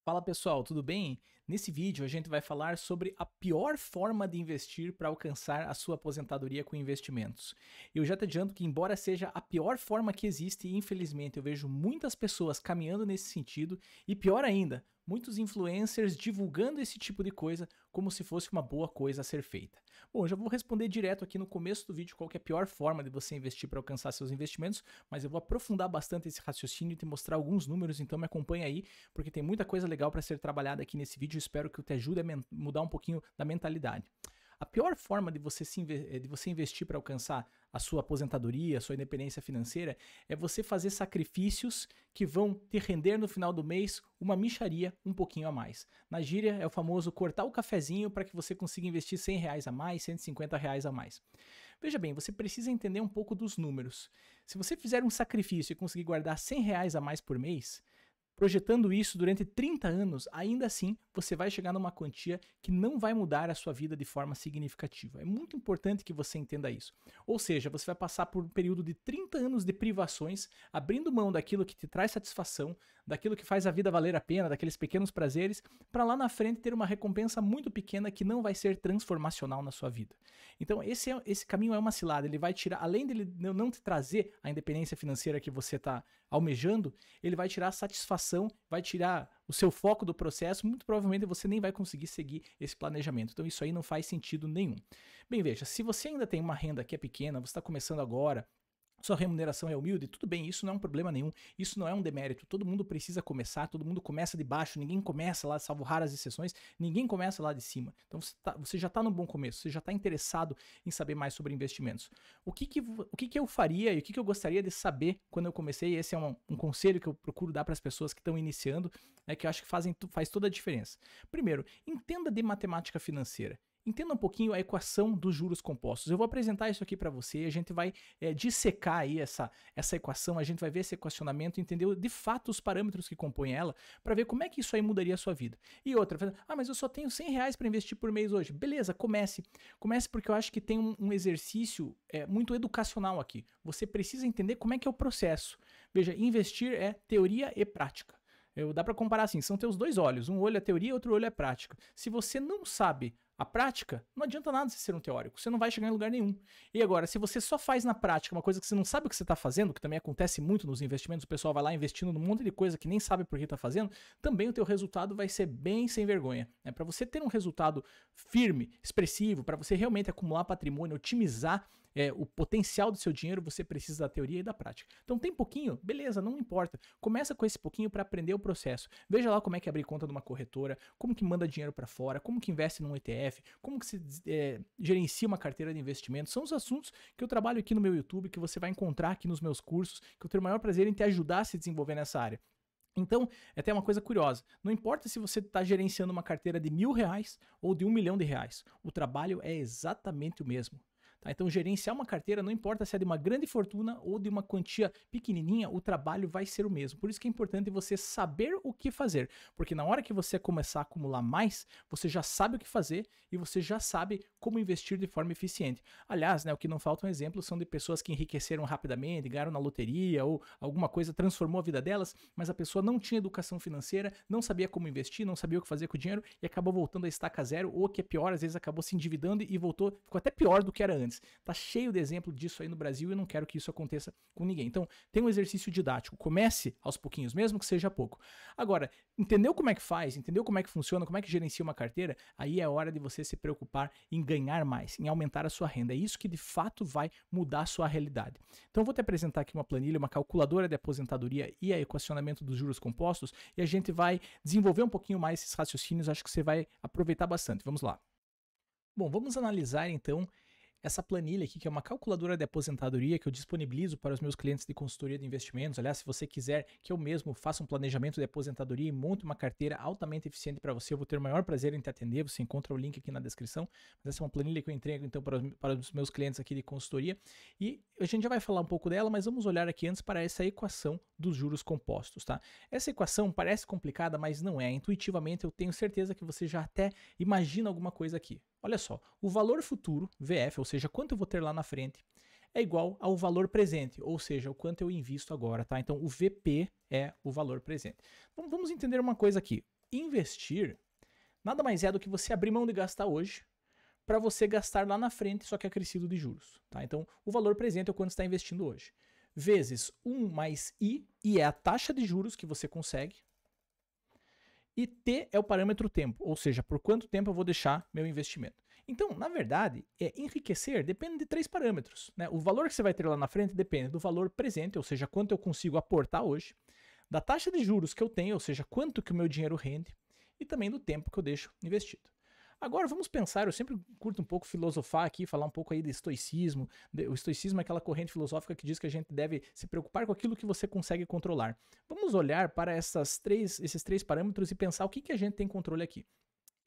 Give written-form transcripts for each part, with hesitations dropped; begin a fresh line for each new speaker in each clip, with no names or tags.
Fala pessoal, tudo bem? Nesse vídeo a gente vai falar sobre a pior forma de investir para alcançar a sua aposentadoria com investimentos. Eu já te adianto que, embora seja a pior forma que existe, infelizmente eu vejo muitas pessoas caminhando nesse sentido e, pior ainda, muitos influencers divulgando esse tipo de coisa como se fosse uma boa coisa a ser feita. Bom, eu já vou responder direto aqui no começo do vídeo qual que é a pior forma de você investir para alcançar seus investimentos, mas eu vou aprofundar bastante esse raciocínio e te mostrar alguns números, então me acompanha aí, porque tem muita coisa legal para ser trabalhada aqui nesse vídeo. Espero que eu te ajude a mudar um pouquinho da mentalidade. A pior forma de você investir para alcançar a sua aposentadoria, a sua independência financeira, é você fazer sacrifícios que vão te render no final do mês uma mixaria um pouquinho a mais. Na gíria é o famoso cortar o cafezinho para que você consiga investir R$ 100 a mais, R$ 150 a mais. Veja bem, você precisa entender um pouco dos números. Se você fizer um sacrifício e conseguir guardar R$ 100 a mais por mês, projetando isso durante 30 anos, ainda assim você vai chegar numa quantia que não vai mudar a sua vida de forma significativa. É muito importante que você entenda isso. Ou seja, você vai passar por um período de 30 anos de privações, abrindo mão daquilo que te traz satisfação, daquilo que faz a vida valer a pena, daqueles pequenos prazeres, para lá na frente ter uma recompensa muito pequena que não vai ser transformacional na sua vida. Então esse caminho é uma cilada, ele vai tirar, além dele não te trazer a independência financeira que você está almejando, ele vai tirar a satisfação, vai tirar o seu foco do processo, muito provavelmente você nem vai conseguir seguir esse planejamento. Então isso aí não faz sentido nenhum. Bem, veja, se você ainda tem uma renda que é pequena, você está começando agora, sua remuneração é humilde, tudo bem, isso não é um problema nenhum, isso não é um demérito, todo mundo precisa começar, todo mundo começa de baixo, ninguém começa lá, salvo raras exceções, ninguém começa lá de cima. Então você já está num bom começo, você já está interessado em saber mais sobre investimentos. O que eu faria e o que eu gostaria de saber quando eu comecei, esse é um conselho que eu procuro dar para as pessoas que estão iniciando, que eu acho que faz toda a diferença. Primeiro, entenda de matemática financeira. Entenda um pouquinho a equação dos juros compostos. Eu vou apresentar isso aqui para você, a gente vai dissecar aí essa equação, a gente vai ver esse equacionamento, entender de fato os parâmetros que compõem ela, para ver como é que isso aí mudaria a sua vida. E outra, mas eu só tenho R$ 100 para investir por mês hoje. Beleza, comece. Comece porque eu acho que tem um exercício muito educacional aqui. Você precisa entender como é que é o processo. Veja, investir é teoria e prática. Dá para comparar assim, são teus dois olhos, um olho é teoria, outro olho é prática. Se você não sabe a prática, não adianta nada você ser um teórico, você não vai chegar em lugar nenhum. E agora, se você só faz na prática uma coisa que você não sabe o que você está fazendo, que também acontece muito nos investimentos, o pessoal vai lá investindo num monte de coisa que nem sabe por que está fazendo, também o teu resultado vai ser bem sem vergonha. Para você ter um resultado firme, expressivo, para você realmente acumular patrimônio, otimizar o potencial do seu dinheiro, você precisa da teoria e da prática. Então tem pouquinho? Beleza, não importa. Começa com esse pouquinho para aprender o processo. Veja lá como é que abrir conta numa corretora, como que manda dinheiro para fora, como que investe num ETF, como que se gerencia uma carteira de investimento. São os assuntos que eu trabalho aqui no meu YouTube, que você vai encontrar aqui nos meus cursos, que eu tenho o maior prazer em te ajudar a se desenvolver nessa área. Então, é até uma coisa curiosa, não importa se você está gerenciando uma carteira de R$ 1.000 ou de R$ 1.000.000, o trabalho é exatamente o mesmo. Tá? Então, gerenciar uma carteira, não importa se é de uma grande fortuna ou de uma quantia pequenininha, o trabalho vai ser o mesmo. Por isso que é importante você saber o que fazer, porque na hora que você começar a acumular mais, você já sabe o que fazer e você já sabe como investir de forma eficiente. Aliás, o que não faltam exemplos são de pessoas que enriqueceram rapidamente, ganharam na loteria ou alguma coisa transformou a vida delas, mas a pessoa não tinha educação financeira, não sabia como investir, não sabia o que fazer com o dinheiro e acabou voltando a estaca zero, ou que é pior, às vezes acabou se endividando e voltou, ficou até pior do que era antes. Tá cheio de exemplo disso aí no Brasil e eu não quero que isso aconteça com ninguém. Então, tem um exercício didático. Comece aos pouquinhos, mesmo que seja pouco. Agora, entendeu como é que faz? Entendeu como é que funciona? Como é que gerencia uma carteira? Aí é hora de você se preocupar em ganhar mais, em aumentar a sua renda. É isso que de fato vai mudar a sua realidade. Então, eu vou te apresentar aqui uma planilha, uma calculadora de aposentadoria e a equacionamento dos juros compostos e a gente vai desenvolver um pouquinho mais esses raciocínios. Acho que você vai aproveitar bastante. Vamos lá. Bom, vamos analisar então essa planilha aqui, que é uma calculadora de aposentadoria que eu disponibilizo para os meus clientes de consultoria de investimentos. Aliás, se você quiser que eu mesmo faça um planejamento de aposentadoria e monte uma carteira altamente eficiente para você, eu vou ter o maior prazer em te atender. Você encontra o link aqui na descrição. Mas essa é uma planilha que eu entrego então para os meus clientes aqui de consultoria. E a gente já vai falar um pouco dela, mas vamos olhar aqui antes para essa equação dos juros compostos, tá? Essa equação parece complicada, mas não é. Intuitivamente eu tenho certeza que você já até imagina alguma coisa aqui. Olha só, o valor futuro, VF, ou seja, quanto eu vou ter lá na frente, é igual ao valor presente, ou seja, o quanto eu invisto agora, tá? Então, o VP é o valor presente. Então, vamos entender uma coisa aqui. investir nada mais é do que você abrir mão de gastar hoje para você gastar lá na frente, só que acrescido de juros. Tá? Então, o valor presente é o quanto está investindo hoje. Vezes 1 mais I é a taxa de juros que você consegue, e T é o parâmetro tempo, ou seja, por quanto tempo eu vou deixar meu investimento. Então, na verdade, enriquecer depende de 3 parâmetros. Né? O valor que você vai ter lá na frente depende do valor presente, ou seja, quanto eu consigo aportar hoje, da taxa de juros que eu tenho, ou seja, quanto que o meu dinheiro rende, e também do tempo que eu deixo investido. Agora vamos pensar, eu sempre curto um pouco filosofar aqui, falar um pouco aí de estoicismo. O estoicismo é aquela corrente filosófica que diz que a gente deve se preocupar com aquilo que você consegue controlar. Vamos olhar para esses três parâmetros e pensar o que a gente tem controle aqui.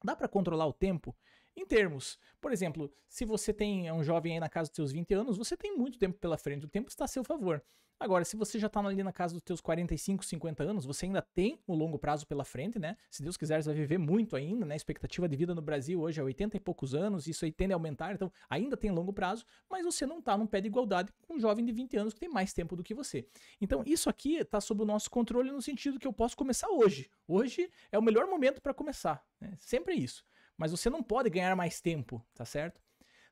Dá para controlar o tempo? Em termos, por exemplo, se você é um jovem aí na casa dos seus 20 anos, você tem muito tempo pela frente, o tempo está a seu favor. Agora, se você já está ali na casa dos seus 45, 50 anos, você ainda tem um longo prazo pela frente, né? Se Deus quiser, você vai viver muito ainda, né? A expectativa de vida no Brasil hoje é 80 e poucos anos, isso aí tende a aumentar, então ainda tem longo prazo, mas você não está num pé de igualdade com um jovem de 20 anos que tem mais tempo do que você. Então, isso aqui está sob o nosso controle no sentido que eu posso começar hoje. Hoje é o melhor momento para começar, né? Sempre isso. Mas você não pode ganhar mais tempo, tá certo?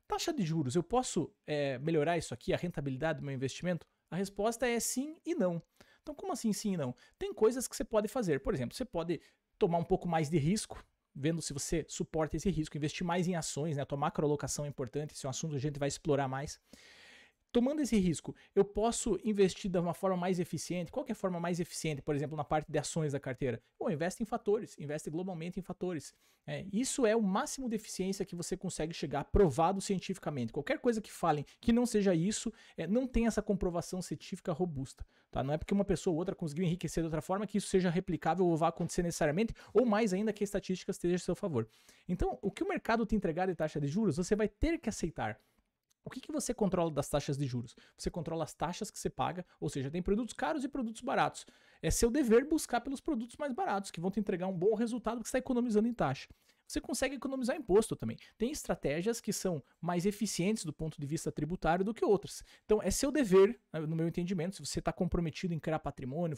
Taxa de juros, eu posso melhorar isso aqui, a rentabilidade do meu investimento? A resposta é sim e não. Então, como assim sim e não? Tem coisas que você pode fazer. Por exemplo, você pode tomar um pouco mais de risco, vendo se você suporta esse risco, investir mais em ações, né? A tua macroalocação é importante, esse é um assunto que a gente vai explorar mais. Tomando esse risco, eu posso investir de uma forma mais eficiente? Qual que é a forma mais eficiente, por exemplo, na parte de ações da carteira? Bom, investe em fatores, investe globalmente em fatores. Isso é o máximo de eficiência que você consegue chegar, provado cientificamente. Qualquer coisa que falem que não seja isso, não tem essa comprovação científica robusta. Tá? Não é porque uma pessoa ou outra conseguiu enriquecer de outra forma que isso seja replicável ou vá acontecer necessariamente, ou mais ainda que a estatística esteja a seu favor. Então, o que o mercado te entregar de taxa de juros, você vai ter que aceitar. O que você controla das taxas de juros? Você controla as taxas que você paga, ou seja, tem produtos caros e produtos baratos. É seu dever buscar pelos produtos mais baratos, que vão te entregar um bom resultado que você está economizando em taxa. Você consegue economizar imposto também. Tem estratégias que são mais eficientes do ponto de vista tributário do que outras. Então, é seu dever, no meu entendimento, se você está comprometido em criar patrimônio,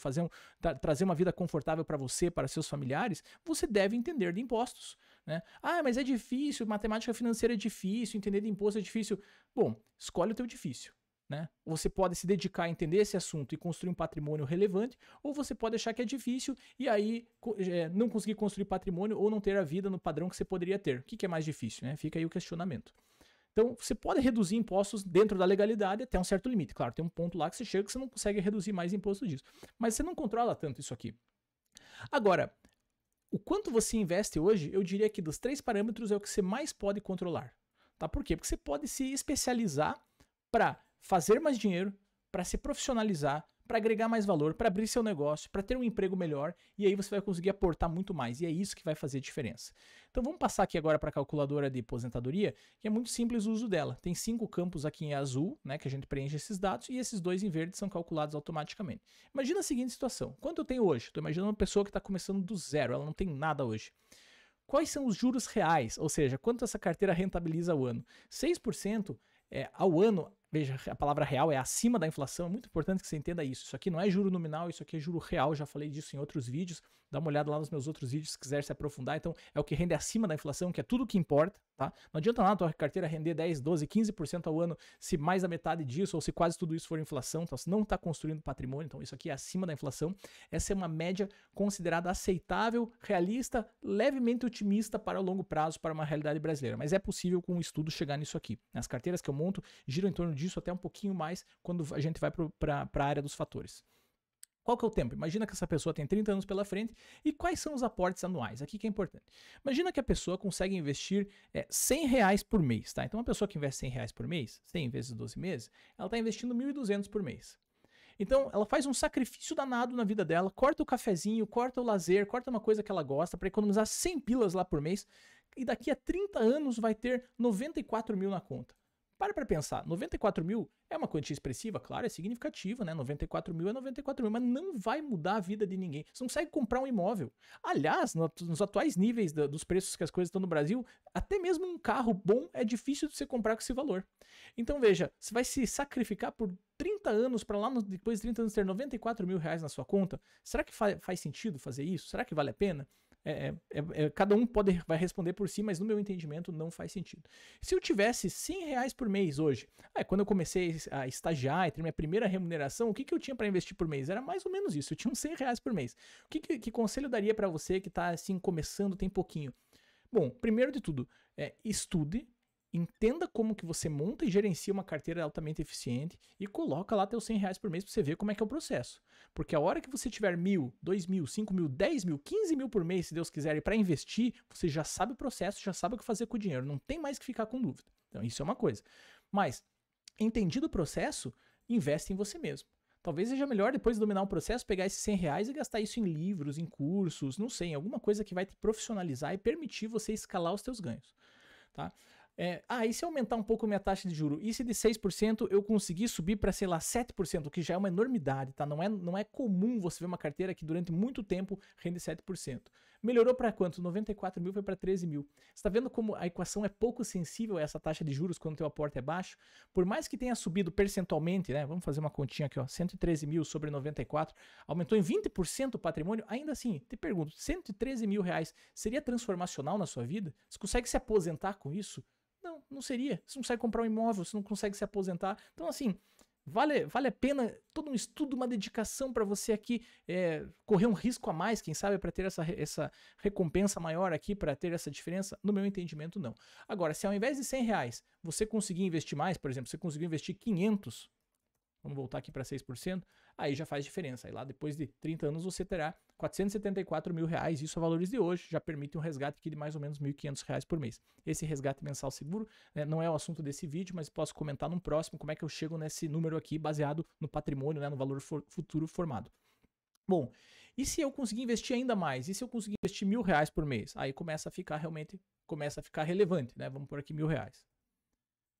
trazer uma vida confortável para você, para seus familiares, você deve entender de impostos. Né? Ah, mas é difícil, matemática financeira é difícil, entender de imposto é difícil. Bom, escolhe o teu difícil. Né? Você pode se dedicar a entender esse assunto e construir um patrimônio relevante, ou você pode achar que é difícil e aí não conseguir construir patrimônio ou não ter a vida no padrão que você poderia ter. O que é mais difícil? Né? Fica aí o questionamento. Então, você pode reduzir impostos dentro da legalidade até um certo limite. Claro, tem um ponto lá que você chega que você não consegue reduzir mais imposto disso. Mas você não controla tanto isso aqui. Agora, o quanto você investe hoje, eu diria que dos 3 parâmetros é o que você mais pode controlar. Tá? Por quê? Porque você pode se especializar para fazer mais dinheiro, para se profissionalizar, para agregar mais valor, para abrir seu negócio, para ter um emprego melhor, e aí você vai conseguir aportar muito mais, e é isso que vai fazer diferença. Então vamos passar aqui agora para a calculadora de aposentadoria, que é muito simples o uso dela. Tem 5 campos aqui em azul, né, que a gente preenche esses dados, e esses 2 em verde são calculados automaticamente. Imagina a seguinte situação, quanto eu tenho hoje? Estou imaginando uma pessoa que está começando do zero, ela não tem nada hoje. Quais são os juros reais? Ou seja, quanto essa carteira rentabiliza ao ano? 6% ao ano. Veja, a palavra real é acima da inflação, é muito importante que você entenda isso. Isso aqui não é juro nominal, isso aqui é juro real, já falei disso em outros vídeos. Dá uma olhada lá nos meus outros vídeos se quiser se aprofundar. Então, é o que rende acima da inflação, que é tudo o que importa, tá? Não adianta nada a tua carteira render 10, 12, 15% ao ano se mais da metade disso ou se quase tudo isso for inflação. Então, você não está construindo patrimônio, então isso aqui é acima da inflação. Essa é uma média considerada aceitável, realista, levemente otimista para o longo prazo, para uma realidade brasileira. Mas é possível com um estudo chegar nisso aqui. As carteiras que eu monto giram em torno disso até um pouquinho mais quando a gente vai para a área dos fatores. Qual que é o tempo? Imagina que essa pessoa tem 30 anos pela frente e quais são os aportes anuais? Aqui que é importante. Imagina que a pessoa consegue investir R$100 por mês, tá? Então uma pessoa que investe R$100 por mês, 100 vezes 12 meses, ela está investindo R$1.200 por mês. Então ela faz um sacrifício danado na vida dela, corta o cafezinho, corta o lazer, corta uma coisa que ela gosta para economizar 100 pilas lá por mês e daqui a 30 anos vai ter 94 mil na conta. Para pensar, 94 mil é uma quantia expressiva, claro, é significativa, né? 94 mil é 94 mil, mas não vai mudar a vida de ninguém. Você não consegue comprar um imóvel. Aliás, nos atuais níveis dos preços que as coisas estão no Brasil, até mesmo um carro bom é difícil de você comprar com esse valor. Então veja, você vai se sacrificar por 30 anos para lá, depois de 30 anos ter 94 mil reais na sua conta? Será que faz sentido fazer isso? Será que vale a pena? Cada um vai responder por si, mas no meu entendimento não faz sentido. Se eu tivesse R$100 por mês hoje, quando eu comecei a estagiar e ter minha primeira remuneração, o que eu tinha para investir por mês? Era mais ou menos isso, eu tinha uns R$100 por mês. Que conselho eu daria para você que está assim começando, tem pouquinho? Bom, primeiro de tudo, estude, entenda como que você monta e gerencia uma carteira altamente eficiente e coloca lá teus R$100 por mês para você ver como é que é o processo. Porque a hora que você tiver 1.000, 2.000, 5.000, 10.000, 15.000 por mês, se Deus quiser, para investir, você já sabe o processo, já sabe o que fazer com o dinheiro, não tem mais que ficar com dúvida. Então isso é uma coisa. Mas, entendido o processo, investe em você mesmo. Talvez seja melhor, depois de dominar o processo, pegar esses R$100 e gastar isso em livros, em cursos, não sei, em alguma coisa que vai te profissionalizar e permitir você escalar os teus ganhos. Tá? E se aumentar um pouco a minha taxa de juros? E se de 6% eu conseguir subir para, sei lá, 7%, o que já é uma enormidade, tá? Não é comum você ver uma carteira que durante muito tempo rende 7%. Melhorou para quanto? 94 mil foi para 13 mil. Você está vendo como a equação é pouco sensível a essa taxa de juros quando o teu aporte é baixo? Por mais que tenha subido percentualmente, né? Vamos fazer uma continha aqui, ó, 113 mil sobre 94, aumentou em 20% o patrimônio, ainda assim, te pergunto, 113 mil reais seria transformacional na sua vida? Você consegue se aposentar com isso? Não seria. Você não consegue comprar um imóvel, você não consegue se aposentar. Então, assim, vale a pena todo um estudo, uma dedicação para você aqui correr um risco a mais, quem sabe, para ter essa recompensa maior aqui, para ter essa diferença? No meu entendimento, não. Agora, se ao invés de R$100 você conseguir investir mais, por exemplo, você conseguir investir 500, vamos voltar aqui para 6%, aí já faz diferença. Aí lá depois de 30 anos você terá 474 mil reais, isso a valores de hoje, já permite um resgate aqui de mais ou menos R$1.500 por mês. Esse resgate mensal seguro não é o assunto desse vídeo, mas posso comentar num próximo como é que eu chego nesse número aqui baseado no patrimônio, no valor futuro formado. Bom, e se eu conseguir investir ainda mais? E se eu conseguir investir R$1.000 por mês? Aí começa a ficar relevante, né? Vamos por aqui R$1.000.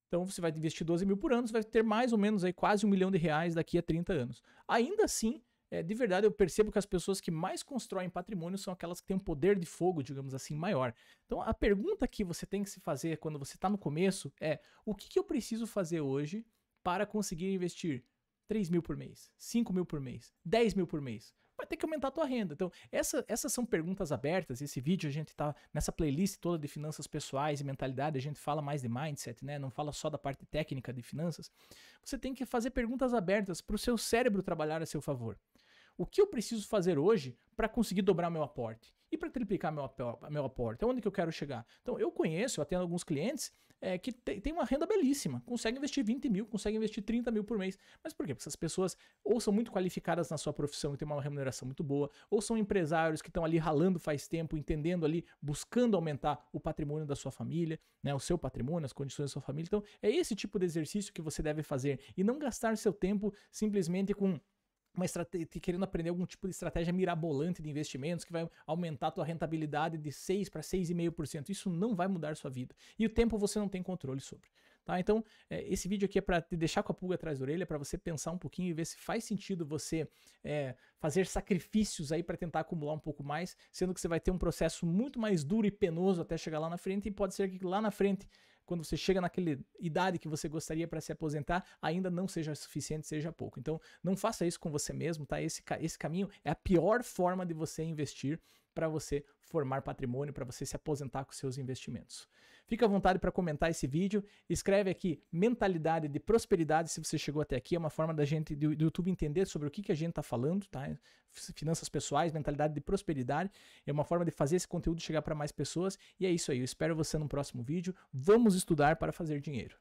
Então você vai investir 12 mil por ano, você vai ter mais ou menos aí quase R$1 milhão daqui a 30 anos. Ainda assim, de verdade, eu percebo que as pessoas que mais constroem patrimônio são aquelas que têm um poder de fogo, digamos assim, maior. Então a pergunta que você tem que se fazer quando você está no começo é: o que eu preciso fazer hoje para conseguir investir 3 mil por mês, 5 mil por mês, 10 mil por mês? Vai ter que aumentar a tua renda. Então, essas são perguntas abertas. Esse vídeo a gente tá nessa playlist toda de finanças pessoais e mentalidade, a gente fala mais de mindset, né? Não fala só da parte técnica de finanças. Você tem que fazer perguntas abertas para o seu cérebro trabalhar a seu favor. O que eu preciso fazer hoje para conseguir dobrar meu aporte? E para triplicar meu aporte? Onde que eu quero chegar? Então, eu atendo alguns clientes que tem uma renda belíssima, conseguem investir 20 mil, conseguem investir 30 mil por mês. Mas por quê? Porque essas pessoas ou são muito qualificadas na sua profissão e têm uma remuneração muito boa, ou são empresários que estão ali ralando faz tempo, entendendo ali, buscando aumentar o patrimônio da sua família, né, o seu patrimônio, as condições da sua família. Então, é esse tipo de exercício que você deve fazer e não gastar seu tempo simplesmente com querendo aprender algum tipo de estratégia mirabolante de investimentos que vai aumentar a tua rentabilidade de 6 para 6,5%. Isso não vai mudar a sua vida. E o tempo você não tem controle sobre. Tá? Então, esse vídeo aqui é para te deixar com a pulga atrás da orelha, para você pensar um pouquinho e ver se faz sentido você fazer sacrifícios aí para tentar acumular um pouco mais, sendo que você vai ter um processo muito mais duro e penoso até chegar lá na frente, e pode ser que lá na frente, quando você chega naquela idade que você gostaria para se aposentar, ainda não seja suficiente, seja pouco. Então, não faça isso com você mesmo, tá? Esse caminho é a pior forma de você investir para você formar patrimônio, para você se aposentar com seus investimentos. Fica à vontade para comentar esse vídeo, escreve aqui mentalidade de prosperidade se você chegou até aqui, é uma forma da gente do YouTube entender sobre o que a gente está falando, tá? Finanças pessoais, mentalidade de prosperidade, é uma forma de fazer esse conteúdo chegar para mais pessoas, e é isso aí, eu espero você no próximo vídeo. Vamos estudar para fazer dinheiro.